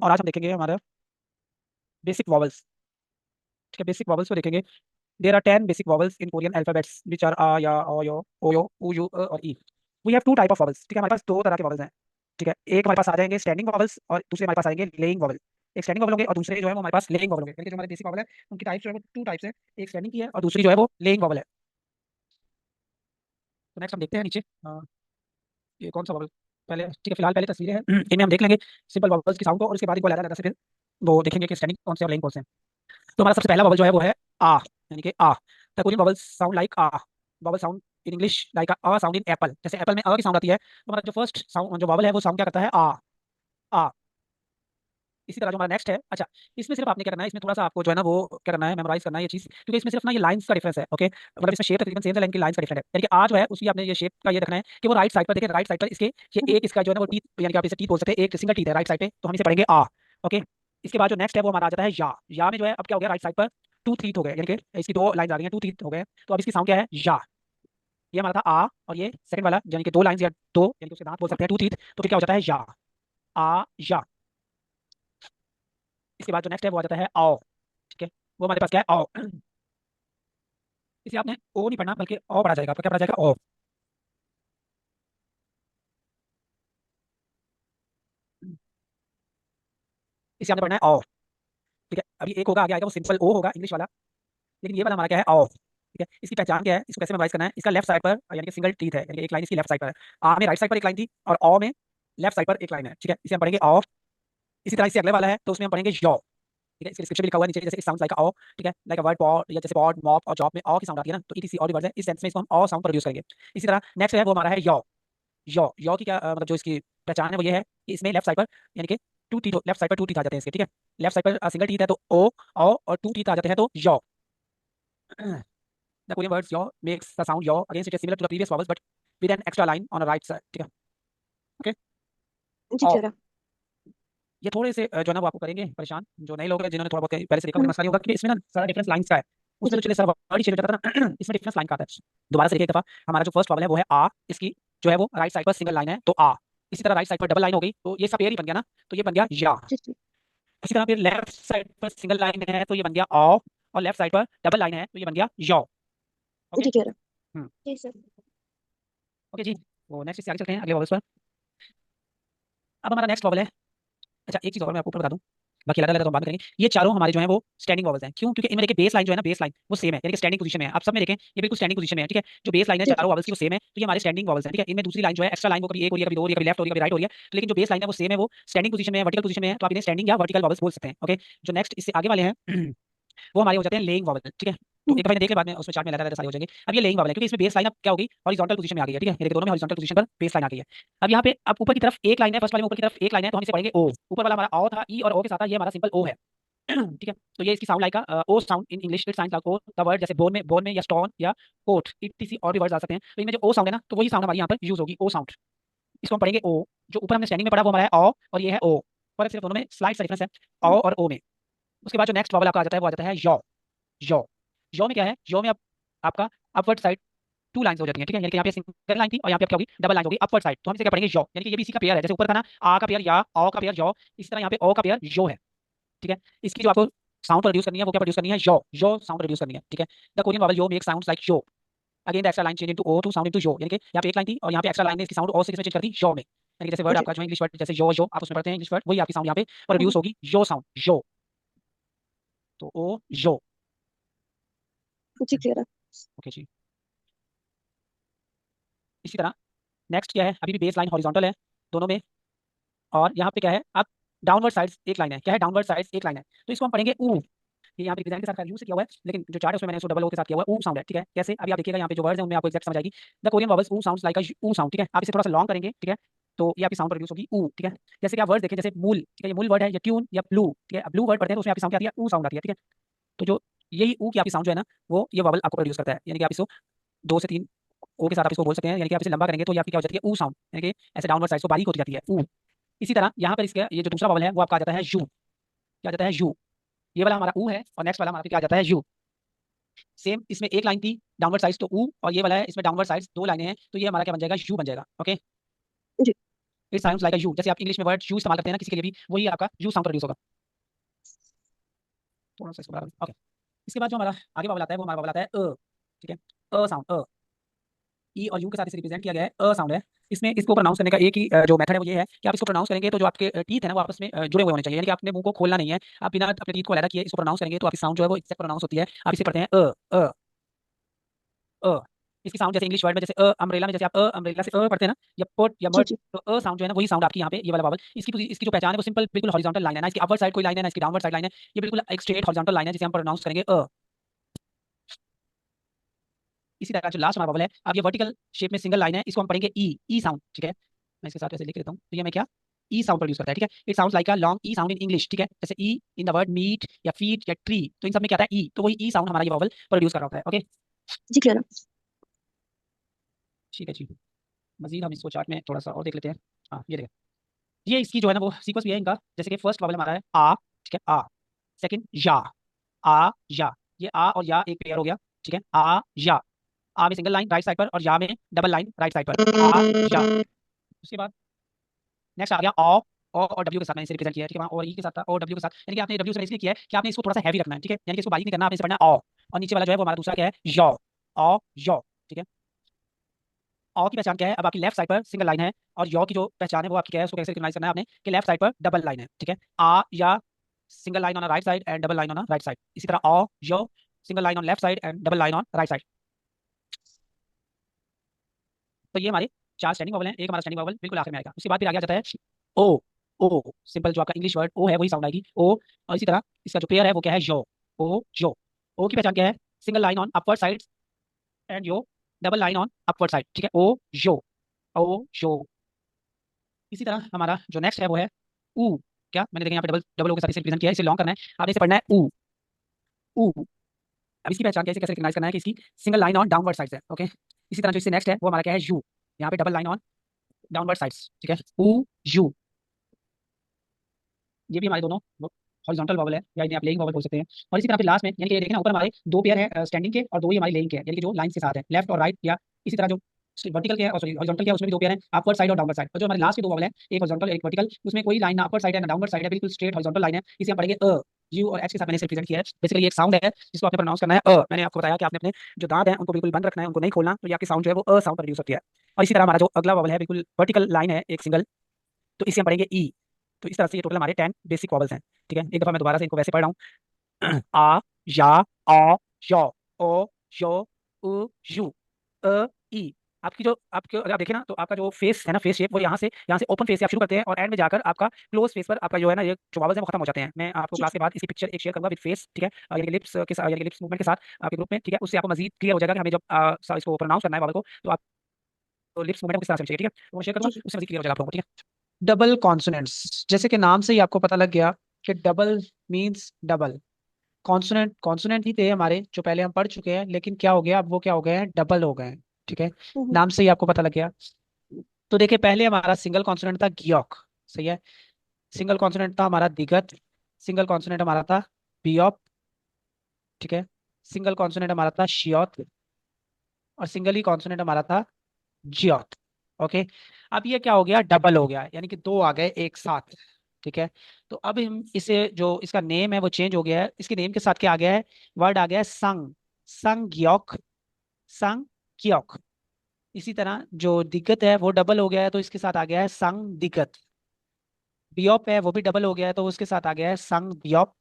और आज हम देखेंगे हमारा बेसिक वॉवल्स। ठीक है, बेसिक वॉवल्स को देखेंगे। There are 10 basic vowels in Korean alphabets which are आ, या, ओ, यो, ओ, यो, उ, यू, और ई। We have two type of vowels. ठीक है, हमारे पास दो तरह के वॉवल्स हैं। ठीक है, एक हमारे पास आ जाएंगे स्टैंडिंग वॉवल्स और दूसरे हमारे पास आएंगे लेइंग वॉवल। एक स्टैंडिंग वॉवल होंगे और दूसरे जो है वो हमारे पास लेइंग वॉवल होंगे। यानी कि जो हमारे बेसिक वॉवल है उनकी टाइप्स जो है वो टू टाइप्स है। एक स्टैंडिंग की है और दूसरी जो है वो लेइंग वॉवल है। तो नेक्स्ट हम देखते हैं नीचे ये कौन सा वॉवल। पहले ठीक है, फिलहाल पहले तस्वीरें हैं इनमें हम देख लेंगे सिंपल वॉवल्स की साउंड को और उसके बाद इनको अलग अलग से फिर वो देखेंगे कि स्टैंडिंग कौन से और लेइंग कौन से हैं। तो हमारा सबसे पहला वॉवल जो है वो है आ, यानी कि आ। The Korean vowels sound like आ। Vowel sound in English like a sound in apple. जैसे एप्पल में अ की साउंड आती है तो हमारा जो फर्स्ट साउंड जो वॉवल है वो साउंड क्या करता है आ। आ। इसी तरह जो हमारा नेक्स्ट है, अच्छा, इसमें सिर्फ आपने क्या करना है, इसमें थोड़ा सा आपको जो है ना वो क्या करना है, मेमोराइज करना है ये चीज, क्योंकि इसमें सिर्फ ना ये लाइंस का डिफरेंस है। ओके, मतलब इसमें शेप तकरीबन सेम है लेकिन लाइंस का डिफरेंट है। यानी कि आ जो है उसकी आपने ये शेप का ये रखना है कि वो राइट साइड पर देखिए, राइट साइड पर इसके ये एक इसका जो है ना वो टीथ, यानी कि आप इसे टीथ बोल सकते हैं, एक सिंगल टीथ है राइट साइड पे, तो हम इसे पढ़ेंगे आ। ओके, इसके बाद जो नेक्स्ट है वो हमारा आ जाता है या में जो है अब क्या हो गया, राइट साइड पर टू टीथ हो गए, यानी कि इसकी दो लाइन आ गई हैं, टू टीथ हो गए। तो अब इसकी साउंड क्या है, या। ये हमारा था आ, और ये सेकंड वाला यानी कि दो लाइन या दो, यानी कि उसके दांत बोल सकते हैं, टू टीथ, तो फिर क्या हो जाता है या। आ, या। इसके बाद जो नेक्स्ट है वो आ जाता है आओ। ठीक है, वो हमारे पास क्या है, आओ। इसे आपने ओ नहीं पढ़ना बल्कि ओ पढ़ा जाएगा, आपका क्या पढ़ा जाएगा, ओ। इसे आपने पढ़ना है ओ। ठीक है, अभी एक होगा आगे आएगा वो सिंपल ओ होगा इंग्लिश वाला, लेकिन ये वाला हमारा क्या है, ओ। ठीक है, इसकी पहचान क्या है, इसको कैसे मेमोराइज करना है, इसका लेफ्ट साइड पर यानी कि सिंगल टीथ है, यानी कि एक लाइन इसकी लेफ्ट साइड पर है। आ में राइट साइड पर एक लाइन थी और ओ में लेफ्ट साइड पर एक लाइन है। ठीक है, इसे हम पढ़ेंगे ओ। इसी तरह इससे अगले वाला है तो उसमें हम पढ़ेंगे यो। ठीक है, इसके डिस्क्रिप्शन में लिखा हुआ है नीचे, जैसे इट साउंड्स लाइक ओ। ठीक है, लाइक अ वर्ड पॉड, या जैसे पॉड, मॉप और जॉब में ओ की साउंड आती है ना, तो ईटीसी और भी वर्ड्स है, इस सेंस में इसको हम ओ साउंड प्रोड्यूस करेंगे। इसी तरह नेक्स्ट है वो हमारा है यो। यो की क्या मतलब जो इसकी पहचान है वो ये है कि इसमें लेफ्ट साइड पर यानी कि टू टीथ, लेफ्ट साइड पर टू टीथ आ जाते हैं इसके। ठीक है, लेफ्ट साइड पर सिंगल टीथ है तो ओ, ओ, और टू टीथ आ जाते हैं तो यो। द कोरियन वर्ड्स यो मेक्स द साउंड यो, against it is similar to the previous vowels but with an extra line on the right side. ठीक है, ओके। जी ओ, जरा। ये थोड़े से जो है ना वो आपको करेंगे परेशान, जो नए लोग हैं जिन्होंने थोड़ा बहुत पहले से देखा उन्हें मसला नहीं होगा, क्योंकि इसमें ना सारा डिफरेंस लाइंस का है। उसमें जी। तो चलिए सर वर्ड ही चेंज हो जाता था ना, इसमें डिफरेंस लाइन का आता है। दोबारा से देखिए एक दफा, हमारा जो फर्स्ट वॉवल है वो है आ, इसकी जो है वो राइट साइड पर सिंगल लाइन है तो आ। इसी तरह राइट साइड पर डबल लाइन हो गई तो ये सब पेयर ही बन गया ना, तो ये बन गया या। जी जी। इसी तरह फिर लेफ्ट साइड पर सिंगल लाइन है तो ये बन गया ऑ, और लेफ्ट साइड पर डबल लाइन है तो ये बन गया यो। ओके। जी जरा। हम्म। जी सर। ओके जी, वो नेक्स्ट इससे आगे चलते हैं अगले वॉवल्स पर। अब हमारा नेक्स्ट वॉवल है, अच्छा एक चीज और मैं आपको ऊपर बता दूं, बाकी अलग अलग तो हम बाद में करेंगे। ये चारों हमारे जो है वो स्टैंडिंग वॉवल्स हैं, क्यों, क्योंकि इनमें देखिए बेस लाइन जो है ना, बेस लाइन वो सेम है, यानी कि स्टैंडिंग पोजीशन में है। आप सब में देखें ये बिल्कुल स्टैंडिंग पोजीशन में है। ठीक है, जो बेस लाइन है जी जी। चारों वॉवल्स की वो सेम है, तो ये हमारे स्टैंडिंग वॉवल्स हैं। ठीक है, इनमें दूसरी लाइन जो है एक्स्ट्रा लाइन वो कभी एक हो रही है, कभी दो हो रही है, कभी लेफ्ट हो रही है, कभी राइट हो रही है, तो लेकिन जो बेस लाइन है वो सेम है, वो स्टैंडिंग पोजीशन में है, वर्टिकल पोजीशन में है, तो आप इन्हें स्टैंडिंग या वर्टिकल वॉवल्स बोल सकते हैं। ओके, जो नेक्स्ट इससे आगे वाले हैं वो हमारे हो जाते हैं लेइंग वॉवल। ठीक है, तो एक दफा इन्हें देख ले, बाद में उसमें चार्ट में अलग अलग सारे हो जाएंगे। अब ये लेइंग वॉवल है क्योंकि इसमें बेस लाइन अब क्या होगी, हॉरिजॉन्टल पोजीशन में आ गई है। ठीक है, ये देखिए दोनों में हॉरिजॉन्टल पोजीशन पर बेस लाइन आ गई है। अब यहाँ पे अब ऊपर की तरफ एक लाइन है, फर्स्ट वाले में ऊपर की तरफ एक लाइन है तो हम इसे पढ़ेंगे ओ। ऊपर वाला हमारा ओ था, ई और ओ के साथ था, ये हमारा सिंपल ओ है। ठीक है, तो ये इसकी sound like oh sound in English, it sounds like oh the word, जैसे बोन में या स्टोन या कोट, इतनी और भी वर्ड्स आ सकते हैं, तो इनमें जो ओ साउंड है ना तो वही साउंड हमारी यहाँ पर यूज होगी, ओ साउंड। इसको हम पढ़ेंगे ओ। जो ऊपर हमने स्टैंडिंग में पढ़ा वो हमारा है ओ और ये है ओ, फर्क सिर्फ दोनों में स्लाइड सा डिफरेंस है, ओ और ओ में। उसके बाद जो नेक्स्ट वॉवल आपका आ जाता है वो आ जाता है यो। यो, यो में क्या है, यो में अब आपका अपवर्ड साइड टू लाइंस हो जाती हैं। ठीक है, यानी कि यहाँ पे सिंगल लाइन थी और यहाँ पे अब क्या होगी, डबल लाइन होगी अपवर्ड साइड, तो हम इसे क्या पढ़ेंगे, यो। यानी कि ये भी इसी का पेयर है, जैसे ऊपर था ना आ का पेयर या, ओ का पेयर यो, इसी तरह यहाँ पे ओ का पेयर यो है। ठीक है, इसकी जो आपको साउंड प्रोड्यूस करनी है वो क्या प्रोड्यूस करनी है, यो। यो साउंड प्रोड्यूस करनी है। ठीक है, द कोरियन वॉवल यो मेक साउंड्स लाइक यो। Again the extra line change into ओ टू साउंड इनटू यो, यानी कि यहाँ पे एक लाइन थी और यहाँ पे एक्स्ट्रा लाइन ने इसकी साउंड ओ से किसमें चेंज कर दी, यो में। यानी कि जैसे वर्ड जी आपका जो इंग्लिश वर्ड जैसे यो यो आप उसमें पढ़ते हैं इंग्लिश वर्ड, वही आपकी साउंड यहाँ पे प्रोड्यूस होगी, यो साउंड, यो। तो ओ यो। जी क्लियर है। ओके जी, इसी तरह नेक्स्ट क्या है, अभी भी बेस लाइन हॉरिजॉन्टल है दोनों में, और यहाँ पे क्या है, अब डाउनवर्ड साइड्स एक लाइन है, क्या है, डाउनवर्ड साइड्स एक लाइन है, तो इसको हम पढ़ेंगे ऊ। ये यहाँ पे डिजाइन के साथ यू से किया हुआ है, लेकिन जो चार्ट है उसमें मैंने उसको डबल ओ के साथ किया हुआ है, ऊ साउंड है। ठीक है, कैसे अभी आप देखिएगा यहाँ पे जो वर्ड्स हैं उनमें आपको एग्जैक्ट समझ आएगी। द कोरियन वॉवल्स ऊ साउंड्स लाइक अ ऊ साउंड। ठीक है, आप इसे थोड़ा सा लॉन्ग करेंगे, ठीक है, तो ये आपकी साउंड प्रोड्यूस होगी ऊ। ठीक है, जैसे कि आप वर्ड देखें, जैसे मूल, ठीक है, ये मूल वर्ड है, या ट्यून या ब्लू, ठीक है, ब्लू वर्ड पढ़ते हैं तो उसमें आपकी साउंड आती है, ऊ साउंड आती है। ठीक है, तो जो यही ऊ की आपकी साउंड जो है ना वो ये वॉवल आपको प्रोड्यूस करता है, यानी कि आप इसको दो से तीन ओ के साथ आप इसको बोल सकते हैं, यानी कि आप इसे लंबा करेंगे तो ये आपकी क्या हो जाती है, ऊ साउंड, यानी कि ऐसे डाउनवर्ड साइड को बारीक होती जाती है ऊ। इसी तरह यहाँ पर इसका ये जो दूसरा वॉवल है वो आपका आ जाता है यू। क्या आ जाता है, यू। ये वाला हमारा ऊ है और नेक्स्ट वाला हमारा फिर क्या आ जाता है, यू। सेम इसमें एक लाइन थी डाउनवर्ड साइड्स तो ऊ, और ये वाला है इसमें डाउनवर्ड साइड्स दो लाइनें हैं तो ये हमारा क्या बन जाएगा, यू बन जाएगा। ओके, जी। It sounds like a U, जैसे आप इंग्लिश में वर्ड यू इस्तेमाल करते हैं ना किसी के लिए भी, वही आपका यू साउंड प्रोड्यूस होगा। थोड़ा सा इसको बढ़ा ओके। इसके बाद जो हमारा आगे वावल आता है वो हमारा वावल आता है अ, ठीक है। अ साउंड, अ, ई और यू के साथ इसे रिप्रेजेंट किया गया है, अ साउंड है। इसमें इसको प्रोनाउंस करने का एक ही जो मेथड है वो ये है कि आप इसको प्रोनाउंस करेंगे तो जो आपके टीथ है ना वो आपस में जुड़े हुए होने चाहिए, यानी कि आपने मुंह को खोलना नहीं है, आप बिना अपने टीथ को अलग किए इसको प्रोनाउंस करेंगे तो आपकी साउंड जो है वो एक्सेप्ट प्रोनाउंस होती है। आप इसे पढ़ते हैं अ, अ। इसकी साउंड जैसे इंग्लिश वर्ड में जैसे अम्ब्रेला में जैसे आप अम्ब्रेला से पढ़ते हैं ना, या पोट या जी मर्ड, जी तो साउंड जो है ना वही साउंड आपकी यहाँ पे ये वाला वावल। इसकी जो पहचान है वो सिंपल बिल्कुल हॉरिजॉन्टल लाइन है ना, इसकी अपवर्ड साइड कोई लाइन है ना इसकी डाउनवर्ड साइड लाइन है, ये बिल्कुल एक स्ट्रेट हॉरिजॉन्टल लाइन है जिसे हम प्रोनाउंस करेंगे अ। इसी तरह जो लास्ट हमारा वावल है, अब ये वर्टिकल शेप में सिंगल लाइन है, इसको हम पढ़ेंगे ई, ई साउंड, ठीक है। मैं इसके साथ ऐसे लिख देता हूँ, तो ये मैं क्या ई साउंड प्रोड्यूस करता है, ठीक है। It sounds like a long E sound in English, ठीक है। जैसे ई इन द वर्ड मीट या फीट या ट्री, तो इन सब में क्या आता है ई, तो वही ई साउंड हमारा ये वावल प्रोड्यूस कर रहा होता है। ओके, जी क्लियर है। ठीक है जी। मजीद हम इसको चार्ट में थोड़ा सा और देख लेते हैं। हाँ ये देखें, ये इसकी जो है ना वो सीक्वेंस भी है इनका, जैसे कि फर्स्ट वावल हमारा है आ, ठीक है, आ। सेकंड या, आ या, ये आ और या एक पेयर हो गया, ठीक है। आ में सिंगल लाइन राइट साइड पर और या में डबल लाइन राइट साइड पर, आ या। उसके बाद नेक्स्ट आ गया ओ और डब्ल्यू के साथ मैंने इसे रिप्रेजेंट किया है, ठीक है। वहाँ और ई के साथ था, ओ डब्ल्यू के साथ, यानी कि आपने डब्ल्यू से इसलिए किया है कि आपने इसको थोड़ा सा हैवी रखना है, ठीक है, यानी कि इसको बारीक नहीं करना, आपने इसे पढ़ना है ओ। और नीचे वाला जो है वो हमारा दूसरा क्या है, यो, ओ यो, ठीक है। ओ की पहचान क्या है, अब आपकी लेफ्ट साइड पर सिंगल लाइन है, और यो की जो पहचान है वो आपकी क्या है, उसको कैसे रिकॉग्नाइज करना है आपने कि लेफ्ट साइड पर डबल लाइन है, ठीक है। आ या single line on a right side and double line on a right side, इसी तरह ओ यो single line on left side and double line on right side. तो ये हमारे चार स्टैंडिंग वॉवल हैं, एक हमारा स्टैंडिंग वॉवल बिल्कुल आखिर में आएगा। उसके बाद फिर आ जाता है ओ, ओ सिंपल जो आपका इंग्लिश वर्ड ओ है वही साउंड आएगी ओ। और इसी तरह इसका जो पेयर है वो क्या है, यो, ओ यो। ओ की पहचान क्या है, single line on upward side and yo double line on upward side, ठीक है, ओ यो, ओ यो। इसी तरह हमारा जो नेक्स्ट है वो है ऊ, क्या मैंने देखा यहाँ पे डबल डबल ओ के साथ इसे रिप्रेजेंट किया है, इसे लॉन्ग करना है, आपने इसे पढ़ना है ऊ, ऊ। अब इसकी पहचान कैसे कैसे रिकॉग्नाइज करना है कि इसकी single line on downward side है, ओके। इसी तरह जो इससे नेक्स्ट है वो हमारा क्या है, यू, यहाँ पे double line on downward sides, ठीक है, ऊ यू। ये भी हमारे दोनों हॉरिजॉन्टल वॉवल है, या इन्हें आप लेइंग वॉवल बोल सकते हैं। और इसी तरह फिर लास्ट में यानी कि ये देखिए ना ऊपर हमारे दो पेयर है स्टैंडिंग के और दो ही हमारे लेइंग के हैं, यानी कि जो लाइन के साथ है लेफ्ट और राइट, या इसी तरह जो वर्टिकल के हैं और सॉरी हॉरिजॉन्टल के हैं उसमें भी दो पेयर हैं, अपवर्ड साइड और डाउनवर्ड साइड। और जो हमारे लास्ट के दो वॉवल हैं, एक हॉरिजॉन्टल एक वर्टिकल, उसमें कोई लाइन ना अपवर्ड साइड है ना डाउनवर्ड साइड है, बिल्कुल स्ट्रेट हॉरिजॉन्टल लाइन है, इसे हम पढ़ेंगे अ। यू और एच के साथ मैंने इसे रिप्रेजेंट किया है। बेसिकली ये एक साउंड है जिसको आपने प्रोनाउंस करना है अ। मैंने आपको बताया कि आपने अपने जो दांत हैं उनको बिल्कुल बंद रखना है, उनको नहीं खोलना, तो ये आपकी साउंड जो है वो अ साउंड प्रोड्यूस होती है। और इसी तरह हमारा जो अगला वॉवल है बिल्कुल वर्टिकल लाइन है एक सिंगल, तो इसे हम पढ़ेंगे ई। तो इस तरह से ये टोटल हमारे 10 बेसिक वॉवल्स हैं, ठीक है। एक दफा मैं दोबारा से इनको वैसे पढ़ रहा हूँ आ या, अ यो, ओ यो, उ यू, अ ई। आपकी जो आपके अगर आप देखें ना तो आपका जो फेस है ना, फेस शेप वो यहाँ से ओपन फेस से आप शुरू करते हैं और एंड में जाकर आपका क्लोज फेस पर आपका जो है ना ये जो वॉवल्स है वो खत्म हो जाते हैं। मैं आपको जी क्लास जी के बाद इसी पिक्चर एक शेयर करूंगा विद फेस, ठीक है, यानी कि लिप्स के साथ, यानी कि लिप्स मूवमेंट के साथ आपके ग्रुप में, ठीक है। उससे आपको मजीद क्लियर हो जाएगा कि हमें जब इसको प्रोनाउंस करना है वॉवल को, तो आप लिप्स मूवमेंट किस तरह से चाहिए, ठीक है, तो मैं शेयर करूंगा, जी जी उससे मजीद क्लियर हो जाएगा आप लोगों को, ठीक है। डबल कॉन्सोनेंट्स, जैसे कि नाम से ही आपको पता लग गया कि double means double. Consonant consonant ही थे हमारे जो पहले हम पढ़ चुके हैं, लेकिन क्या हो गया अब वो क्या हो गए हैं, डबल हो गए हैं, ठीक है। हम्म नाम से ही आपको पता लग गया। तो देखिए पहले हमारा सिंगल कॉन्सोनेंट था गियोक, सही है। सिंगल कॉन्सोनेंट था हमारा दिगत, सिंगल कॉन्सोनेंट हमारा था बियोप, ठीक है। सिंगल कॉन्सोनेंट हमारा था शियोत, और सिंगल ही कॉन्सोनेंट हमारा था जियोत, ओके। अब ये क्या हो गया, डबल हो गया, यानी कि दो आ गए एक साथ, ठीक है। तो अब हम इसे जो इसका नेम है वो चेंज हो गया है, इसके नेम के साथ क्या आ गया है, वर्ड आ गया है संग, संग ग्योक, संग क्योक। इसी तरह जो दिक्कत है वो डबल हो गया है तो इसके साथ आ गया है संग दिक्कत। बियोप है वो भी डबल हो गया है तो उसके साथ आ गया है संग बियोप।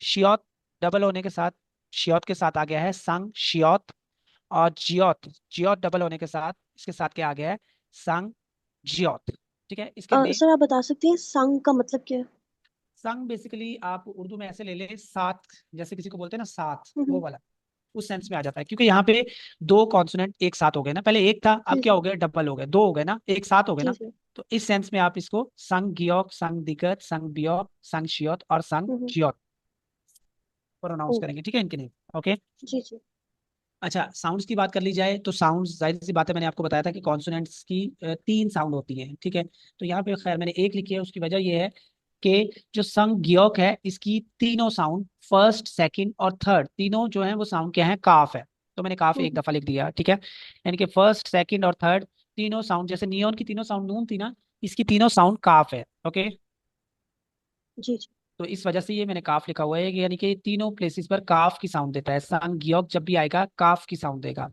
शियोत डबल होने के साथ, शियोत के साथ आ गया है संग शियोत। और जियोत, जियोत डबल होने के साथ इसके साथ क्या आ गया है, संग जियोत, ठीक है। इसके नेम सर आप बता सकते हैं संग का मतलब क्या है? संग बेसिकली आप उर्दू में ऐसे ले लें साथ, जैसे किसी को बोलते हैं ना साथ, वो हम्म वाला उस सेंस में आ जाता है, क्योंकि यहाँ पे दो कॉन्सोनेंट एक साथ हो गए ना, पहले एक था अब जी क्या जी हो गया, डबल हो गए, दो हो गए ना, एक साथ हो गए जी ना। जी तो इस सेंस में आप इसको संग गियोक, संग दिगत, संग बियोक, संग शियोत और संग हम्म जियोत प्रोनाउंस ओ करेंगे, ठीक है, इनके नेम, ओके। जी जी अच्छा साउंड्स की बात कर ली जाए तो साउंड्स जाहिर सी बात है, मैंने आपको बताया था कि कॉन्सोनेंट्स की तीन साउंड होती हैं, ठीक है। तो यहाँ पे खैर मैंने एक लिखी है, उसकी वजह ये है कि जो संग गियोक है इसकी तीनों साउंड फर्स्ट सेकंड और थर्ड तीनों जो है वो साउंड क्या है, काफ है। तो मैंने काफ एक हम्म दफा लिख दिया, ठीक है। यानी कि फर्स्ट सेकंड और थर्ड तीनों साउंड, जैसे नियॉन की तीनों साउंड नून थी ना, इसकी तीनों साउंड काफ है। ओके, जी जी तो इस वजह से ये मैंने काफ लिखा हुआ है कि यानी कि तीनों प्लेसेस पर काफ की साउंड देता है। संग गियोक जब भी आएगा काफ की साउंड देगा।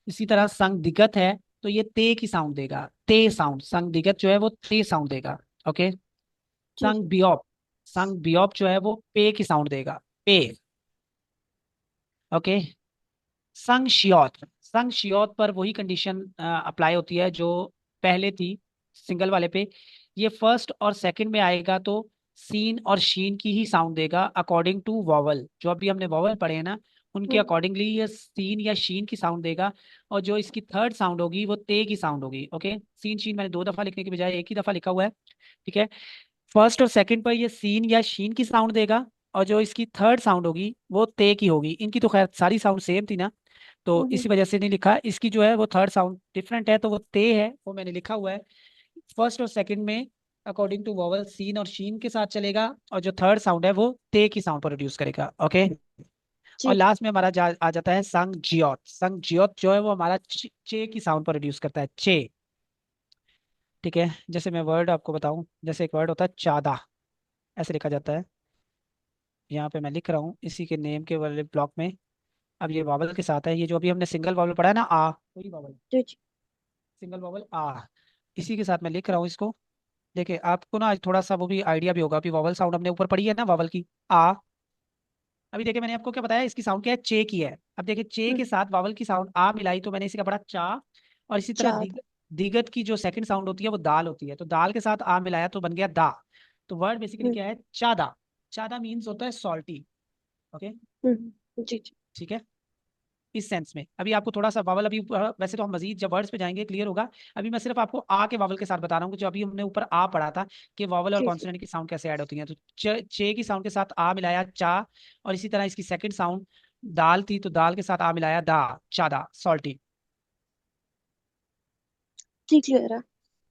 इसी तरह संग दिगत है तो ये ते की साउंड देगा, ते साउंड। संग दिगत जो है वो ते साउंड देगा। ओके, जी संग जी बियोप, संग बियोप जो है वो पे की साउंड देगा, पे। ओके, संग शियोत, संग शियोत पर वही कंडीशन अप्लाई होती है जो पहले थी सिंगल वाले पे। ये फर्स्ट और सेकंड में आएगा तो सीन और शीन की ही साउंड देगा अकॉर्डिंग टू वॉवल। जो अभी हमने वॉवल पढ़े हैं ना, उनके हम्म अकॉर्डिंगली ये सीन या शीन की साउंड देगा। और जो इसकी थर्ड साउंड होगी वो ते की साउंड होगी। ओके, सीन शीन मैंने दो दफा लिखने के बजाय एक ही दफा लिखा हुआ है। ठीक है, फर्स्ट और सेकंड पर ये सीन या शीन की साउंड देगा। और जो इसकी थर्ड साउंड होगी वो ते की होगी। इनकी तो खैर सारी साउंड सेम थी ना, तो हम्म इसी वजह से नहीं लिखा। इसकी जो है वो थर्ड साउंड डिफरेंट है तो वो ते है, वो मैंने लिखा हुआ है। फर्स्ट और सेकंड में अकॉर्डिंग टू वोवल सीन और शीन के साथ चलेगा, और जो थर्ड साउंड है वो ते की साउंड प्रोड्यूस करेगा। ओके, और जी जी लास्ट में हमारा आ जाता है संग जियोत। संग जियोत जो है वो हमारा चे की साउंड प्रोड्यूस करता है, चे। ठीक है, जैसे मैं वर्ड आपको बताऊं, जैसे एक वर्ड होता है चादा, ऐसे लिखा जाता है। यहाँ पे मैं लिख रहा हूँ इसी के नेम के वाले ब्लॉक में। अब ये वावल के साथ है, ये जो अभी हमने सिंगल वावल पढ़ा है ना, आ, वही वावल, जी जी सिंगल वावल आ, इसी के साथ मैं लिख रहा हूँ इसको। देखिए आपको ना आज थोड़ा सा वो भी आइडिया भी होगा। अभी वावल साउंड हमने ऊपर पढ़ी है ना वावल की, आ। अभी देखिए मैंने आपको क्या बताया, इसकी साउंड क्या है, चे की है। अब देखिए चे के हम्म साथ वावल की साउंड आ मिलाई तो मैंने इसी का पढ़ा चा। और इसी तरह चार दिगत की जो सेकंड साउंड होती है वो दाल होती है, तो दाल के साथ आ मिलाया तो बन गया दा। तो वर्ड बेसिकली हम्म क्या है, चादा। चादा मीन्स होता है सॉल्टी। ओके, जी जी ठीक है, इस सेंस में। अभी आपको थोड़ा सा वावल अभी वैसे तो हम मजीद जब वर्ड्स पे जाएंगे क्लियर होगा। अभी मैं सिर्फ आपको आ के वावल के साथ बता रहा हूँ कि जो अभी हमने ऊपर आ पढ़ा था कि वावल और जी जी कॉन्सोनेंट की साउंड कैसे ऐड होती है। तो चे की साउंड के साथ आ मिलाया चा, और इसी तरह इसकी सेकंड साउंड दाल थी तो दाल के साथ आ मिलाया दा, चादा, सॉल्टी। जी क्लियर है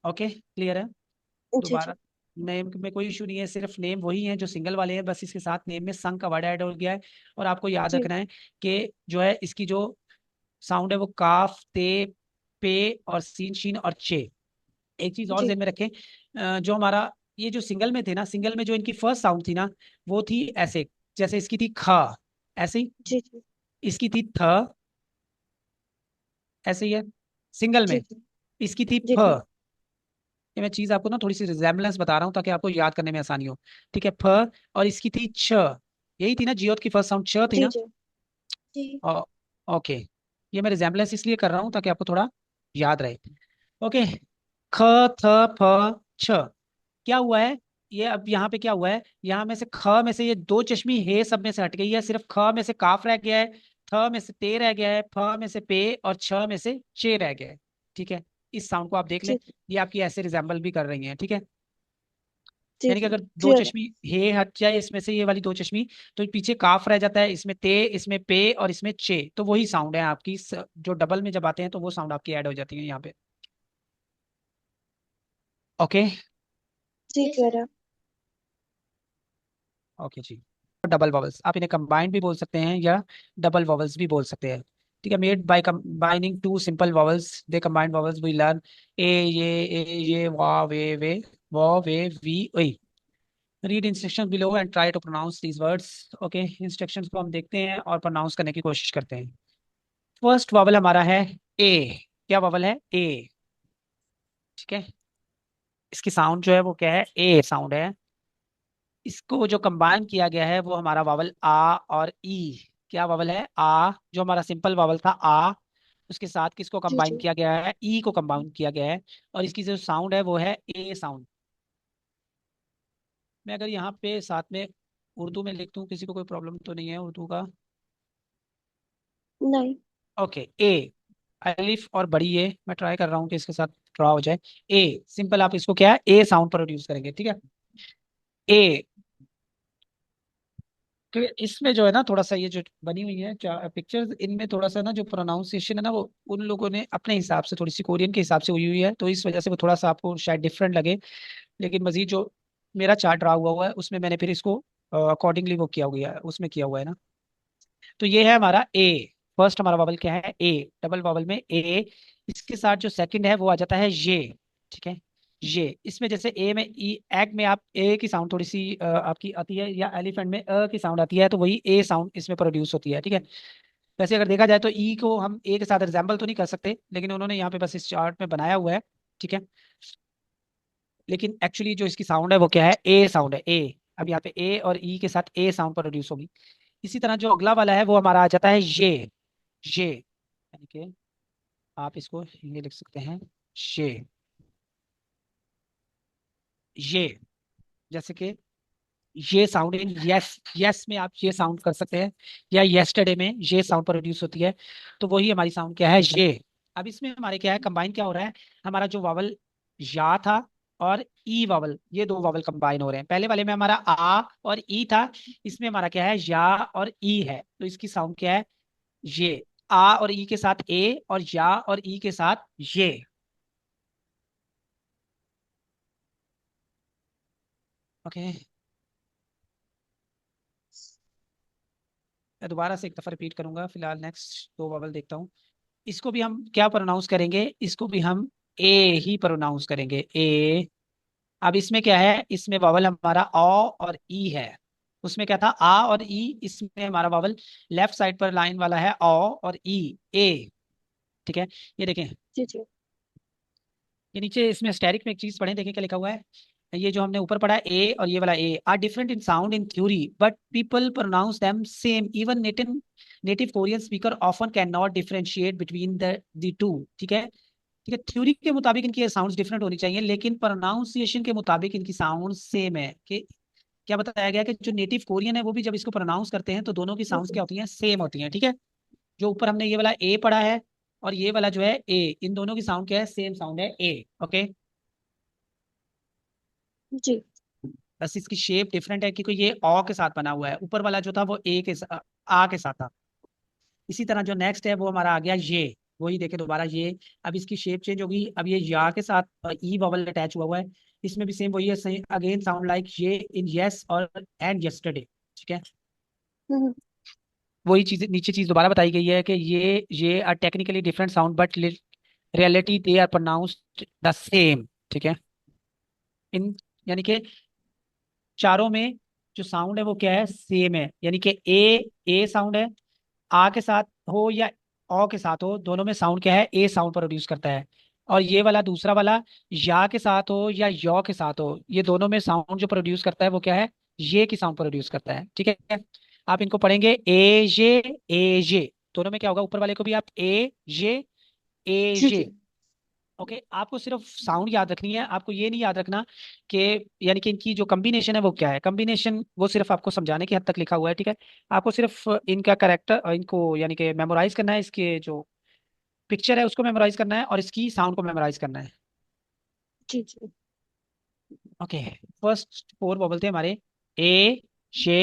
ओके, क्लियर है। जी दोबारा जी नेम में कोई इशू नहीं है, सिर्फ नेम वही है जो सिंगल वाले हैं, बस इसके साथ नेम में संग का वर्ड ऐड हो गया है। और आपको याद जी रखना है कि जो है इसकी जो साउंड है वो काफ, ते, पे और सीन शीन और चे। एक चीज और जी ध्यान में रखें, जो हमारा ये जो सिंगल में थे ना, सिंगल में जो इनकी फर्स्ट साउंड थी ना, वो थी ऐसे, जैसे इसकी थी ख, ऐसे ही जी जी इसकी थी थ, ऐसे ही है सिंगल जी में। जी इसकी थी जी फ। जी ये मैं चीज आपको ना थोड़ी सी रिजेम्बलेंस बता रहा हूँ ताकि आपको याद करने में आसानी हो। ठीक है, फ। और इसकी थी छ, यही थी ना जियोत की फर्स्ट साउंड, छ थी जी ना। जी जी ओ, ओके, ये मैं रिजेम्बलेंस इसलिए कर रहा हूँ ताकि आपको थोड़ा याद रहे। ओके, ख, थ, फ, छ। क्या हुआ है, ये अब यहाँ पे क्या हुआ है, यहाँ में से ख में से ये दो चश्मी हे सब में से हट गई है, सिर्फ ख में से काफ रह गया है, थ में से ते रह गया है, फ में से पे और छ में से चे रह गया है। ठीक है, इस साउंड को आप देख लें, जी ये आपकी ऐसे रिजेंबल भी कर रही हैं। ठीक है, जी यानी कि जी अगर दो क्लियर है चश्मी हे हट जाए इसमें से, ये वाली दो चश्मी, तो पीछे काफ रह जाता है, इसमें ते, इसमें पे और इसमें चे, तो वही साउंड है आपकी जो डबल में जब आते हैं तो वो साउंड आपकी ऐड हो जाती है यहाँ पे। ओके, जी क्लियर है ओके जी। डबल वॉवल्स आप इन्हें कंबाइंड भी बोल सकते हैं या डबल वॉवल्स भी बोल सकते हैं। ठीक है, made by combining two simple vowels they combined vowels we learn ए ये वा वे वो वे वी ओई। Read instructions below and try to pronounce these words. Okay, instructions को हम देखते हैं और प्रोनाउंस करने की कोशिश करते हैं। फर्स्ट वॉवल हमारा है ए। क्या वॉवल है, ए। ठीक है, इसकी साउंड जो है वो क्या है, ए साउंड है। इसको जो कंबाइन किया गया है वो हमारा वावल आ और ई। क्या वावल है, आ, जो हमारा सिंपल वावल था आ, उसके साथ किसको जी कंबाइन जी किया गया है, ई को कंबाइन किया गया है। और इसकी जो साउंड है वो है ए साउंड। मैं अगर यहाँ पे साथ में उर्दू में लिख दूं, किसी को कोई प्रॉब्लम तो नहीं है उर्दू का। नहीं ओके, ए, अलिफ और बड़ी ए, मैं ट्राई कर रहा हूँ कि इसके साथ ड्रॉ हो जाए। ए सिंपल, आप इसको क्या है, ए साउंड प्रोड्यूस करेंगे। ठीक है, ए। क्योंकि इसमें जो है ना थोड़ा सा ये जो बनी हुई है पिक्चर्स, इनमें थोड़ा सा ना जो प्रोनाउंसिएशन है ना वो उन लोगों ने अपने हिसाब से, थोड़ी सी कोरियन के हिसाब से हुई हुई है, तो इस वजह से वो थोड़ा सा आपको शायद डिफरेंट लगे। लेकिन मजीद जो मेरा चार्ट ड्रा हुआ है उसमें मैंने फिर इसको अकॉर्डिंगली वो किया हुआ है, उसमें किया हुआ है ना। तो ये है हमारा ए। फर्स्ट हमारा बबल क्या है, ए, डबल बबल में ए। इसके साथ जो सेकंड है वो आ जाता है ये। ठीक है, ये इसमें जैसे ए में ई, एग में आप ए की साउंड थोड़ी सी आपकी आती है, या एलिफेंट में अ की साउंड आती है, तो वही ए साउंड इसमें प्रोड्यूस होती है, ठीक है। वैसे अगर देखा जाए तो ई को हम ए के साथ रिजेंबल तो नहीं कर सकते, लेकिन उन्होंने यहाँ पे बस इस चार्ट में बनाया हुआ है, ठीक है। लेकिन एक्चुअली जो इसकी साउंड है वो क्या है, ए साउंड है, ए। अब यहाँ पे ए और ई के साथ ए साउंड प्रोड्यूस होगी। इसी तरह जो अगला वाला है वो हमारा आ जाता है ये, यानी कि आप इसको ये लिख सकते हैं, ये ये जैसे कि ये साउंड इन यस, यस में आप ये साउंड कर सकते हैं, या यस्टरडे में ये साउंड प्रोड्यूस होती है, तो वही हमारी साउंड क्या है, ये। अब इसमें हमारे क्या है, कंबाइन क्या हो रहा है, हमारा जो वावल या था और ई वावल, ये दो वावल कंबाइन हो रहे हैं। पहले वाले में हमारा आ और ई था, इसमें हमारा क्या है, या और ई है, तो इसकी साउंड क्या है, ये। आ और ई के साथ ए, और या और ई के साथ ये। ओके, मैं दोबारा से एक दफा रिपीट करूंगा, फिलहाल नेक्स्ट दो वावल देखता हूँ। इसको भी हम क्या प्रोनाउंस करेंगे, इसको भी हम ए ही प्रोनाउंस करेंगे, ए। अब इसमें क्या है, इसमें वावल हमारा अ और ई है। उसमें क्या था, आ और ई, इसमें हमारा वावल लेफ्ट साइड पर लाइन वाला है अ और ई, ए, ठीक है। ये देखें, जी जी ये नीचे इसमें स्टेरिक में एक चीज पढ़ें, देखें क्या लिखा हुआ है। ये जो हमने ऊपर पढ़ा ए और ये वाला ए are different in sound in theory, but people pronounce them same, even native Korean speaker often can not differentiate between the two, ठीक है। ठीक है, थ्योरी के मुताबिक इनकी साउंड्स डिफरेंट होनी चाहिए, लेकिन प्रोनाउंसिएशन के मुताबिक इनकी साउंड सेम है। कि क्या बताया गया कि जो नेटिव कोरियन है वो भी जब इसको प्रोनाउंस करते हैं तो दोनों की साउंड्स क्या होती हैं, सेम होती हैं, ठीक है। जो ऊपर हमने ये वाला ए पढ़ा है और ये वाला जो है ए, इन दोनों की साउंड क्या है, सेम साउंड है, ए। ओके, जी बस इसकी शेप डिफरेंट है, क्योंकि ये ऑ के साथ बना हुआ है, ऊपर वाला जो था वो ए के आ के साथ था। इसी तरह जो नेक्स्ट है वो हमारा आ गया ये, वही देखे दोबारा ये। अब इसकी शेप चेंज होगी, अब ये या के साथ ई वॉवल अटैच हुआ हुआ है। इसमें भी सेम वही है, अगेन साउंड लाइक ये इन यस और एंड यस्टरडे, ठीक है। हम्म, वही चीज नीचे चीज दोबारा बताई गई है कि ये are technically different sound but reality they are pronounced the same, ठीक है। इन यानी कि चारों में जो साउंड है वो क्या है, सेम है, यानी कि ए साउंड है, आ के साथ हो या ओ के साथ हो, दोनों में साउंड क्या है, ए साउंड प्रोड्यूस करता है। और ये वाला दूसरा वाला या के साथ हो या यो के साथ हो, ये दोनों में साउंड जो प्रोड्यूस करता है वो क्या है, ये की साउंड प्रोड्यूस करता है, ठीक है। आप इनको पढ़ेंगे ए ये दोनों में क्या होगा, ऊपर वाले को भी आप ए जी ये। जी ओके, आपको सिर्फ साउंड याद रखनी है, आपको ये नहीं याद रखना कि यानी कि इनकी जो कॉम्बिनेशन है वो क्या है। कॉम्बिनेशन वो सिर्फ आपको समझाने की हद तक लिखा हुआ है, ठीक है। आपको सिर्फ इनका करेक्टर, इनको यानी कि मेमोराइज करना है, इसके जो पिक्चर है उसको मेमोराइज करना है और इसकी साउंड को मेमोराइज करना है। जी जी ओके, फर्स्ट फोर बबल थे हमारे, ए शे,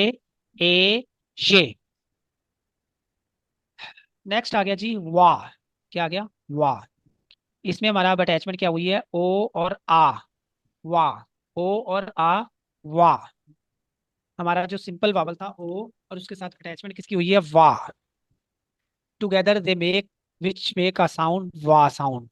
ए शे। नेक्स्ट आ गया जी वाह। क्या आ गया, वाह। इसमें हमारा अब अटैचमेंट क्या हुई है, ओ और आ, वाह, ओ और आ, वाह। हमारा जो सिंपल वावल था ओ, और उसके साथ अटैचमेंट किसकी हुई है, वाह। Together they make which make a sound, वाह साउंड।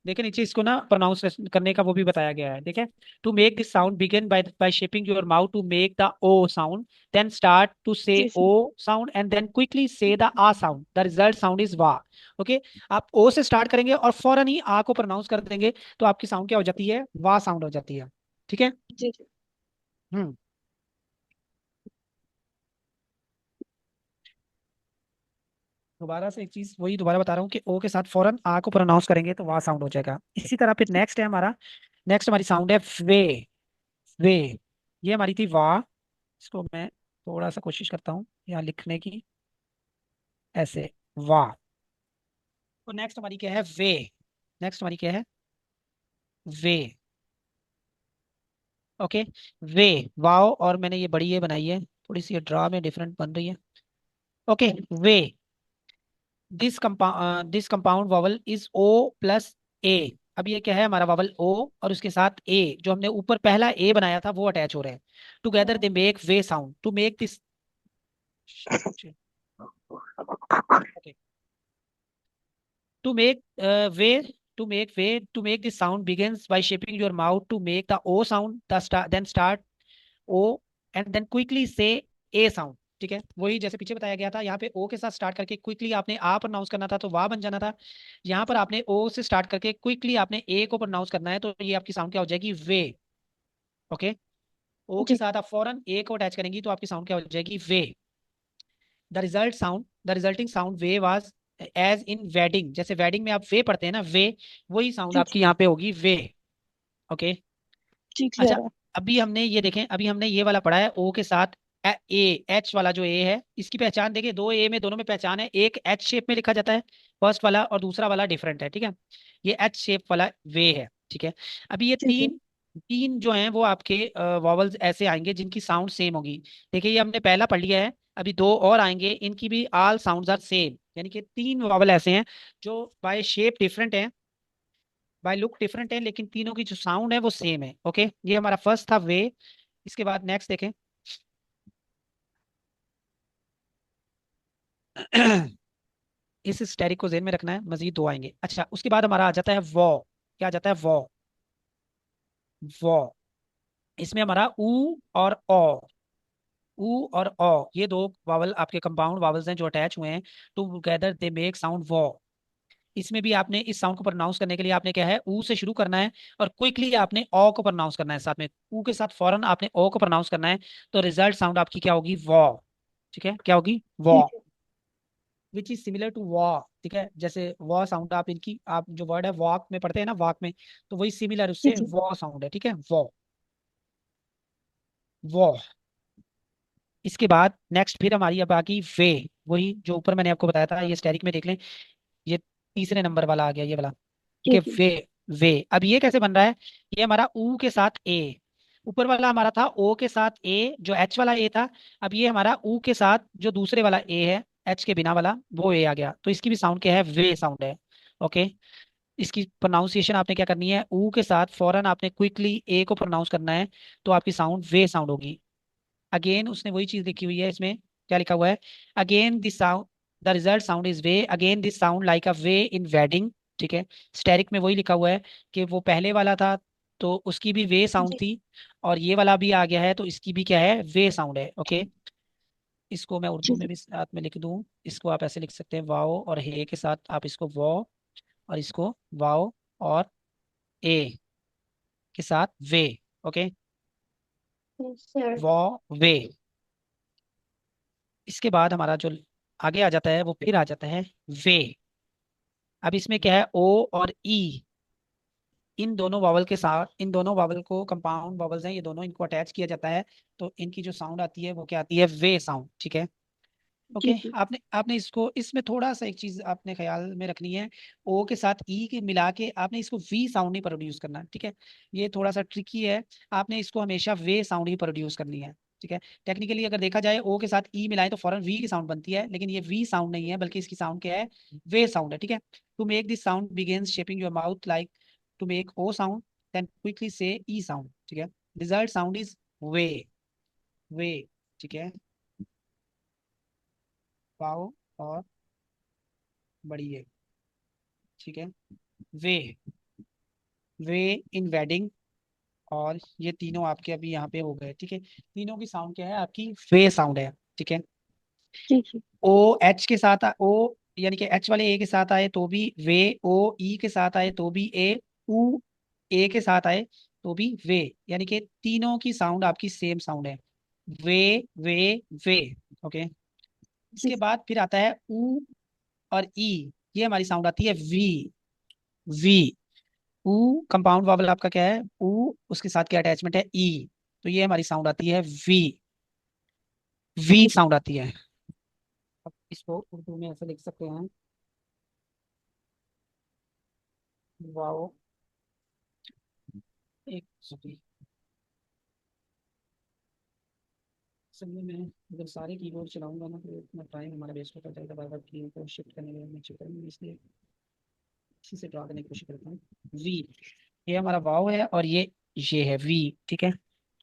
देखिए नीचे इसको ना प्रोनाउंस करने का वो भी बताया गया है, ठीक है। To make this sound begin by shaping your mouth to make the O sound, then start to say G O G sound and then quickly say the ah sound, the result sound is wah. Okay, आप O से start करेंगे और फौरन ही आ को pronounce कर देंगे, तो आपकी साउंड क्या हो जाती है, वाह साउंड हो जाती है, ठीक है। जी जी हम्म, दोबारा से एक चीज वही दोबारा बता रहा हूँ कि ओ के साथ फौरन आ को प्रोनाउंस करेंगे तो वाह साउंड हो जाएगा। इसी तरह फिर नेक्स्ट है हमारा, नेक्स्ट हमारी साउंड है वे, वे। ये हमारी थी वाह। इसको मैं थोड़ा सा कोशिश करता हूँ यहाँ लिखने की, ऐसे, वाह। तो नेक्स्ट हमारी क्या है, वे। नेक्स्ट हमारी क्या है, वे। ओके, वे, वाओ, और मैंने ये बड़ी ये बनाई है, थोड़ी सी ड्रा में डिफरेंट बन रही है। ओके, वे, दिस कंपाउंड वॉवल इज ओ प्लस ए। अब ये क्या है, हमारा वॉवल ओ और उसके साथ ए, जो हमने ऊपर पहला ए बनाया था वो अटैच हो रहे हैं। Together they make way sound, to make this. Okay, to make way to make way to make this sound begins by shaping your mouth to make the O sound then start O and then quickly say A sound. ठीक है, वही जैसे पीछे बताया गया था, यहाँ पे ओ के साथ स्टार्ट करके क्विकली आपने आ प्रोनाउंस करना था तो वाह बन जाना था। यहाँ पर आपने ओ से स्टार्ट करके क्विकली आपने ए को प्रोनाउंस करना है, तो ये आपकी साउंड क्या हो जाएगी, वे। ओके, ओ के जी साथ आप फौरन ए को अटैच करेंगी तो आपकी साउंड क्या हो जाएगी, वे। द रिजल्टिंग साउंड वे वाज एज इन वेडिंग, जैसे वेडिंग में आप वे पढ़ते हैं ना, वे, वही साउंड जी आपकी यहाँ पे होगी, वे। ओके। जी अच्छा, क्लियर है। अभी हमने ये देखें, अभी हमने ये वाला पढ़ा है ओ के साथ ए, एच वाला जो ए है, इसकी पहचान देखिए, दो ए में दोनों में पहचान है, एक एच शेप में लिखा जाता है फर्स्ट वाला, और दूसरा वाला डिफरेंट है। ठीक है, ये एच शेप वाला वे है। ठीक है, अभी ये जी जी तीन तीन जो हैं वो आपके वॉवल्स ऐसे आएंगे जिनकी साउंड सेम होगी। देखिए, ये हमने पहला पढ़ लिया है, अभी दो और आएंगे, इनकी भी ऑल साउंड्स आर सेम, यानी कि तीन वॉवल ऐसे हैं जो बाय शेप डिफरेंट हैं, बाय लुक डिफरेंट है, लेकिन तीनों की जो साउंड है वो सेम है। ओके, ये हमारा फर्स्ट था वे। इसके बाद नेक्स्ट देखें। इस स्टेरिक को जेन में रखना है, मजीद दो आएंगे। अच्छा, उसके बाद हमारा आ जाता है वॉ। क्या आ जाता है, वॉ। वॉ, इसमें हमारा ऊ और ओ, ऊ और ओ, ये दो वावल आपके कंपाउंड वावल्स हैं जो अटैच हुए हैं, together they make sound Waugh. इसमें भी आपने इस साउंड को प्रोनाउंस करने के लिए आपने क्या है, ऊ से शुरू करना है, और क्विकली आपने ओ को प्रोनाउंस करना है साथ में, ऊ के साथ फौरन आपने ओ को प्रोनाउंस करना है, तो रिजल्ट साउंड आपकी क्या होगी, वॉ। ठीक है, क्या होगी, जी वॉ, जी विच इज सिमिलर टू वॉ। ठीक है, जैसे वॉ साउंड आप इनकी, आप जो वर्ड है वॉक में पढ़ते हैं ना, वॉक में, तो वही सिमिलर जी उससे जी वॉ साउंड है। ठीक है, वॉ, वॉ। इसके बाद नेक्स्ट फिर हमारी अब आ गई वे, वही जो ऊपर मैंने आपको बताया था, ये स्टेरिक में देख लें, ये तीसरे नंबर वाला आ गया, ये वाला। ठीक जी है, जी वे। वे, अब ये कैसे बन रहा है, ये हमारा ऊ के साथ ए, ऊपर वाला हमारा था ओ के साथ ए, जो एच वाला ए था, अब ये हमारा ऊ के साथ जो दूसरे वाला ए है, एच के बिना वाला, वो ए आ गया, तो इसकी भी साउंड क्या है, वे साउंड है। ओके, इसकी प्रोनाउंसिएशन आपने क्या करनी है, ऊ के साथ फौरन आपने क्विकली ए को प्रोनाउंस करना है, तो आपकी साउंड वे साउंड होगी। अगेन उसने वही चीज लिखी हुई है इसमें, क्या लिखा हुआ है, again this sound, the result sound is way, again this sound like a way in wedding. ठीक है, स्टेरिक में वही लिखा हुआ है कि वो पहले वाला था तो उसकी भी वे साउंड जी थी, और ये वाला भी आ गया है तो इसकी भी क्या है, वे साउंड है। ओके, इसको मैं उर्दू जी में जी भी साथ में लिख दूं, इसको आप ऐसे लिख सकते हैं, वाओ और हे के साथ आप इसको वॉ, और इसको वाओ और ए के साथ वे। Okay, sir. वॉ, वे। इसके बाद हमारा जो आगे आ जाता है वो फिर आ जाता है वे। अब इसमें क्या है, ओ और ई, इन दोनों वावल के साथ, इन दोनों वावल को कंपाउंड वावल्स हैं ये दोनों, इनको अटैच किया जाता है, तो इनकी जो साउंड आती है वो क्या आती है, वे साउंड। ठीक है। जी ओके, जी आपने आपने इसको, इसमें थोड़ा सा एक चीज आपने ख्याल में रखनी है, ओ के साथ ई के मिला के आपने इसको वी साउंड नहीं प्रोड्यूस करना। ठीक है, ये थोड़ा सा ट्रिकी है, आपने इसको हमेशा वे साउंड ही प्रोड्यूस करनी है। ठीक है, टेक्निकली अगर देखा जाए ओ के साथ ई मिलाएं तो फौरन वी की साउंड बनती है, लेकिन ये वी साउंड नहीं है, बल्कि इसकी साउंड क्या है, वे साउंड है। ठीक है, to make this sound begins shaping your mouth like to make O sound, then quickly say E sound. ठीक है, result sound is way, way. ठीक है, पाओ और बढ़िए। ठीक है, वे, वे इन वेडिंग, और ये तीनों आपके अभी यहाँ पे हो गए। ठीक है, तीनों की साउंड क्या है, आपकी वे साउंड है। ठीक है, जी जी ओ एच के साथ ओ, यानी कि एच वाले ए के साथ आए तो भी वे, ओ ई के साथ आए तो भी ए, ऊ ए के साथ आए तो भी वे, यानी कि तीनों की साउंड आपकी सेम साउंड है, वे, वे, वे। ओके, जी इसके बाद फिर आता है ऊ और ई, ये हमारी साउंड आती है वी, वी। ऊ कंपाउंड वावल आपका क्या है, ऊ, उसके साथ क्या अटैचमेंट है, ई, तो ये हमारी साउंड आती है वी, वी साउंड आती है। अब इसको उर्दू में ऐसे लिख सकते हैं, वाओ, एक सॉरी, चलिए मैं अगर सारे कीबोर्ड चलाऊंगा ना तो इतना टाइम हमारा वेस्ट होता जाएगा, बार बार की को शिफ्ट करने में मैं चक्कर में, इसलिए इसी से ड्रा करने की कोशिश करता हूँ। वी, ये हमारा वाओ है, और ये है वी। ठीक है,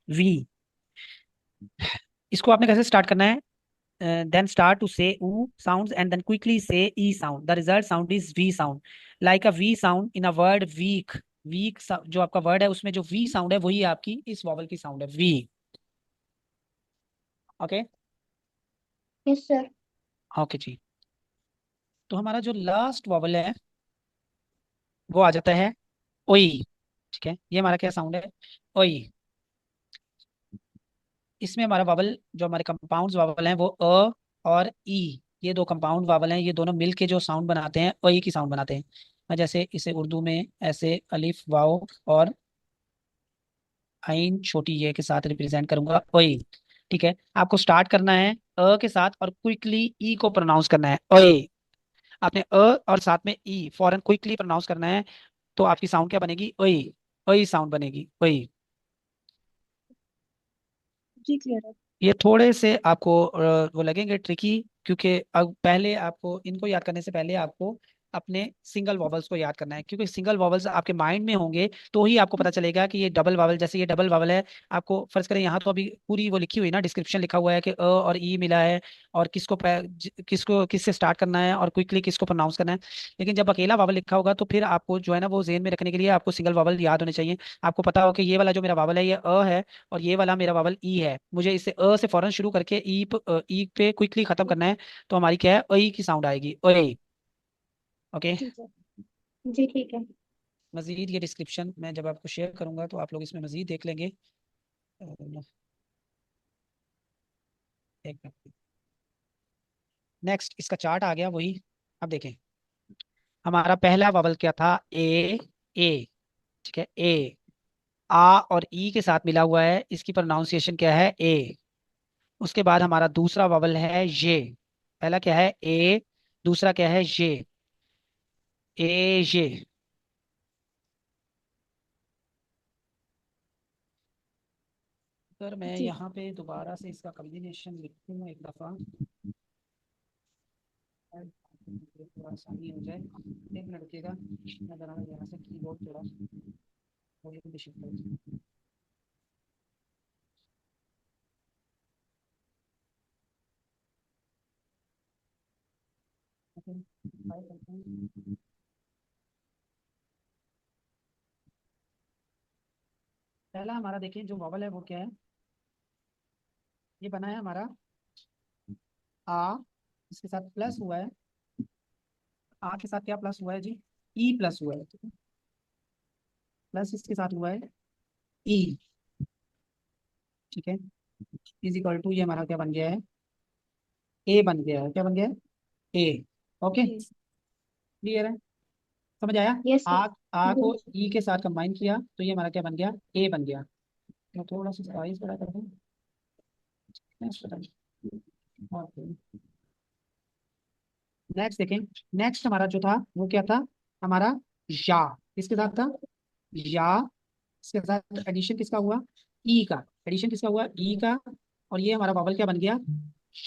वी। इसको आपने कैसे स्टार्ट करना है, then start to say oo sounds and then quickly say e sound. The result sound is v sound. Like a v sound in a word weak. Weak जो आपका वर्ड है उसमें जो वी साउंड है वही आपकी इस वॉवल की साउंड है वी. Okay. Yes sir. Okay ji. तो हमारा जो लास्ट वॉवल है वो आ जाता है ओई. ठीक है, ये हमारा क्या साउंड है? ओई. इसमें हमारा वावल जो हमारे कंपाउंड वावल हैं वो अ और ई, ये दो कंपाउंड वावल हैं, ये दोनों मिलके जो साउंड बनाते हैं ओई की साउंड बनाते हैं. मैं जैसे इसे उर्दू में ऐसे अलिफ वाओ और आइन छोटी ये के साथ रिप्रेजेंट करूंगा ओई. ठीक है, आपको स्टार्ट करना है अ के साथ और क्विकली ई को प्रोनाउंस करना है ओई. आपने अ और साथ में ई फौरन क्विकली प्रोनाउंस करना है, तो आपकी साउंड क्या बनेगी? ओई. ओई साउंड बनेगी ओई. जी क्लियर है. ये थोड़े से आपको वो लगेंगे ट्रिकी, क्योंकि अब पहले आपको इनको याद करने से पहले आपको अपने सिंगल वॉवल्स को याद करना है, क्योंकि सिंगल वॉवल्स आपके माइंड में होंगे तो ही आपको पता चलेगा कि ये डबल वॉवल, जैसे ये डबल वॉवल है. आपको फर्ज करें यहाँ तो अभी पूरी वो लिखी हुई ना, डिस्क्रिप्शन लिखा हुआ है कि अ और ई मिला है और किसको किससे स्टार्ट करना है और क्विकली किसको प्रोनाउंस करना है. लेकिन जब अकेला वॉवल लिखा होगा तो फिर आपको जो है ना वो जेहन में रखने के लिए आपको सिंगल वॉवल याद होने चाहिए. आपको पता हो कि ये वाला जो मेरा वॉवल है ये अ है और ये वाला मेरा वावल ई है, मुझे इसे अ से फौरन शुरू करके ई पे क्विकली खत्म करना है. तो हमारी क्या है? ई की साउंड आएगी ओए. ओके. ठीक है. जी ठीक है. मजीद ये डिस्क्रिप्शन मैं जब आपको शेयर करूंगा तो आप लोग इसमें मजीद देख लेंगे. एक मिनट. नेक्स्ट इसका चार्ट आ गया वही. अब देखें हमारा पहला वावल क्या था? ए. ए. ठीक है, ए. आ और ई के साथ मिला हुआ है, इसकी प्रोनाउंसिएशन क्या है? ए. उसके बाद हमारा दूसरा वावल है ये. पहला क्या है? ए. दूसरा क्या है? ये. ए ये. सर मैं जी. यहाँ पे दोबारा से इसका कम्बिनेशन लिखूँ एक दफ़ा, थोड़ा आसानी हो जाए. एक मिनट रुकिएगा, मैं जरा यहाँ से कीबोर्ड थोड़ा वॉल्यूम भी शिफ्ट कर. ट्राई करते हैं. पहला हमारा देखिए जो वॉवल है वो क्या है? ये बना है हमारा आ, इसके साथ प्लस हुआ है. आ के साथ क्या प्लस हुआ है जी? ई प्लस हुआ है. प्लस इसके साथ हुआ है ई. ठीक है, इज इक्वल टू ये हमारा क्या बन गया है? ए बन गया है. क्या बन गया है? ए. ओके. जी. क्लियर है? समझ आया? Yes sir. आ को जी. ई के साथ कंबाइन किया तो ये हमारा क्या बन गया? ए बन गया. मैं थोड़ा सा साइज बड़ा कर दूं. नेक्स्ट देखें. नेक्स्ट हमारा जो था वो क्या था? हमारा या. किसके साथ था? या. इसके साथ एडिशन किसका हुआ? ई का. एडिशन किसका हुआ? ई का. और ये हमारा बबल क्या बन गया?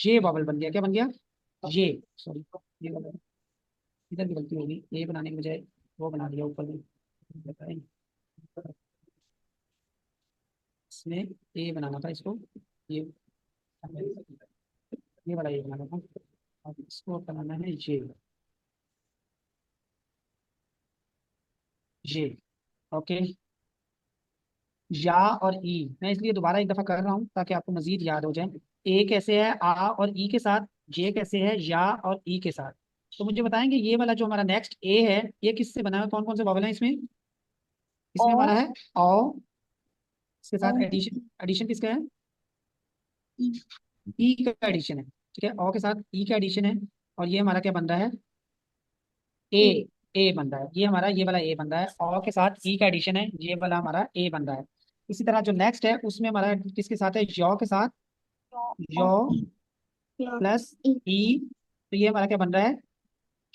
ये बबल बन गया. क्या बन गया? ये. सॉरी, ये बबल इधर भी गलती होगी, ये बनाने के बजाय वो बना दिया ऊपर में. बताएं, इसमें ए बनाना था इसको. ये ये वाला ये बनाना था. अब इसको बनाना है ये. ओके. या और ई मैं इसलिए दोबारा एक दफा कर रहा हूँ ताकि आपको मजीद याद हो जाए. ए कैसे है आ और ई के साथ? जे कैसे है या और ई के साथ? तो मुझे बताएंगे ये वाला जो हमारा नेक्स्ट ए है ये किससे बना है? कौन कौन से वॉवल हैं इसमें? इसमें और हमारा है औ. इसके साथ और एडिशन. एडिशन किसका है? ई. ई का एडिशन है. ठीक है, औ के साथ ई का एडिशन है. और ये हमारा क्या बन रहा है? ए. ए. ए बन रहा है. ये हमारा ये वाला ए बन रहा है. औ के साथ ई का एडिशन है, ये वाला हमारा ए बन रहा है. इसी तरह जो नेक्स्ट है उसमें हमारा किसके साथ है? यौ के साथ. यौ और ई. प्लस ई. ई. तो ये हमारा क्या बन रहा है?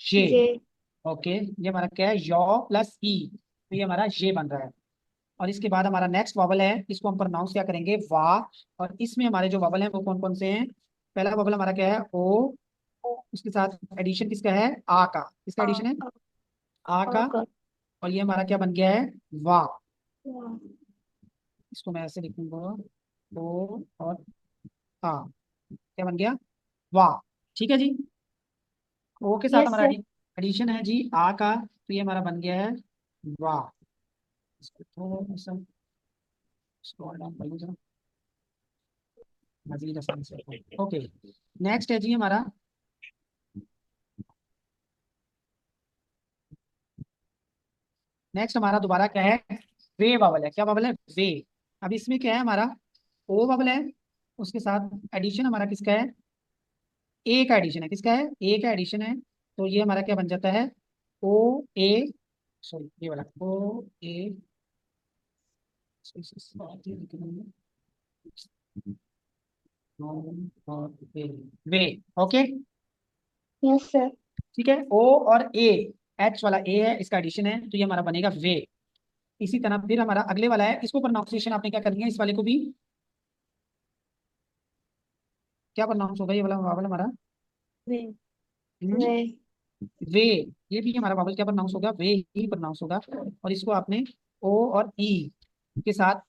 ये. जे. ओके, ये हमारा क्या है? यौ प्लस ई. तो ये हमारा ये बन रहा है. और इसके बाद हमारा नेक्स्ट वॉवल है, इसको हम प्रोनाउंस क्या करेंगे? वाह. और इसमें हमारे जो वॉवल हैं वो कौन कौन से हैं? पहला वॉवल हमारा क्या है? ओ. उसके साथ एडिशन किसका है? आ का. किसका आ एडिशन है? का. आ आ का. का. और ये हमारा क्या बन गया है? वाह. वाह. इसको मैं ऐसे लिखूंगा. ओ और आ. क्या बन गया? वाह। ठीक है जी। ओ के साथ यस हमारा सर। एडिशन है जी आ का, तो ये हमारा बन गया है वाह। इसको थोड़ा सा स्क्रॉल डाउन कर लो जरा, मजीद आसान से। ओके, नेक्स्ट है जी हमारा, नेक्स्ट हमारा दोबारा क्या है, वे बबल है। क्या बबल है? वे। अब इसमें क्या है हमारा, ओ बबल है, उसके साथ एडिशन हमारा किसका है, ए का एडिशन है। किसका है? ए का एडिशन है। तो ये हमारा क्या बन जाता है, ओ ए, सॉरी ये वाला ओ ए, वे। Okay, yes sir. ठीक है। ओ और ए, एच वाला ए है, इसका एडिशन है, तो ये हमारा बनेगा वे। इसी तरह फिर हमारा अगले वाला है, इसको प्रोनाउंसिएशन आपने क्या करनी है, इस वाले को भी क्या प्रोनाउंस होगा, ये वाला वावल हमारा वे। हम्म, वे। वे। ये भी हमारा वावल क्या प्रोनाउंस होगा, वे ही प्रोनाउंस होगा। और इसको आपने ओ और ई के साथ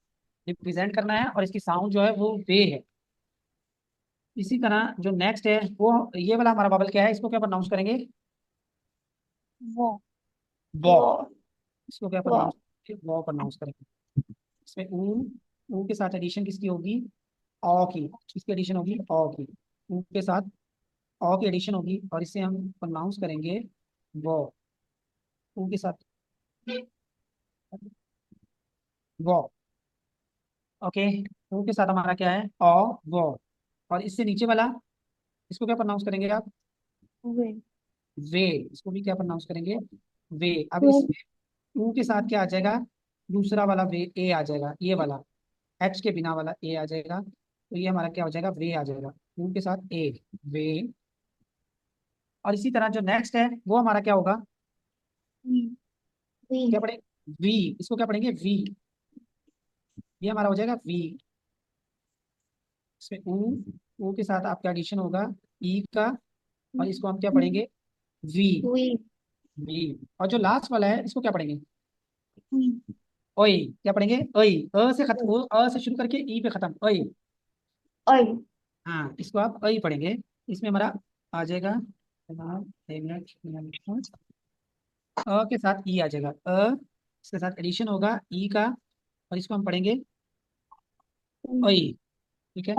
रिप्रेजेंट करना है, और इसकी साउंड जो है वो वे है। इसी तरह जो नेक्स्ट है वो, ये वाला हमारा वावल क्या है, इसको क्या प्रोनाउंस करेंगे, वो। वॉ। वो। इसको क्या वो। प्रोनाउंस, वॉ प्रोनाउंस करेंगे। इसमें ऊ के साथ एडिशन किसकी होगी, ऑ की। किसकी एडिशन होगी, ऑ की। ऊ के साथ ऑ की एडिशन होगी, और इसे हम प्रोनाउंस करेंगे वो। ऊ के साथ वो। ओके, ऊ के साथ हमारा क्या है, ऑ वो। और इससे नीचे वाला, इसको क्या प्रोनाउंस करेंगे आप, वे। वे। इसको भी क्या प्रोनाउंस करेंगे, वे। अब वे। इसमें ऊ के साथ क्या आ जाएगा, दूसरा वाला वे, ए आ जाएगा, ये वाला एच के बिना वाला ए आ जाएगा, तो ये हमारा क्या हो जाएगा, वे आ जाएगा। ऊ के साथ ए, वे। और इसी तरह जो नेक्स्ट है वो हमारा क्या होगा, वी। वी। क्या पढ़ेंगे, वी। इसको क्या पढ़ेंगे, वी। ये हमारा हो जाएगा वी। इसमें ऊ के साथ आपका एडिशन होगा ई का, और इसको हम क्या पढ़ेंगे, वी। वी। वी। और जो लास्ट वाला है इसको क्या पढ़ेंगे, वी। ओई। क्या पढ़ेंगे, ओई। अ से खत्म, अ से शुरू करके ई पे खत्म, ओई। ओए। हाँ, इसको आप ओई पढ़ेंगे। इसमें हमारा आ जाएगा जनाब, एक मिनट, अ के साथ ई आ जाएगा, इसके साथ एडिशन होगा ई का, और इसको हम पढ़ेंगे ओई। ठीक है।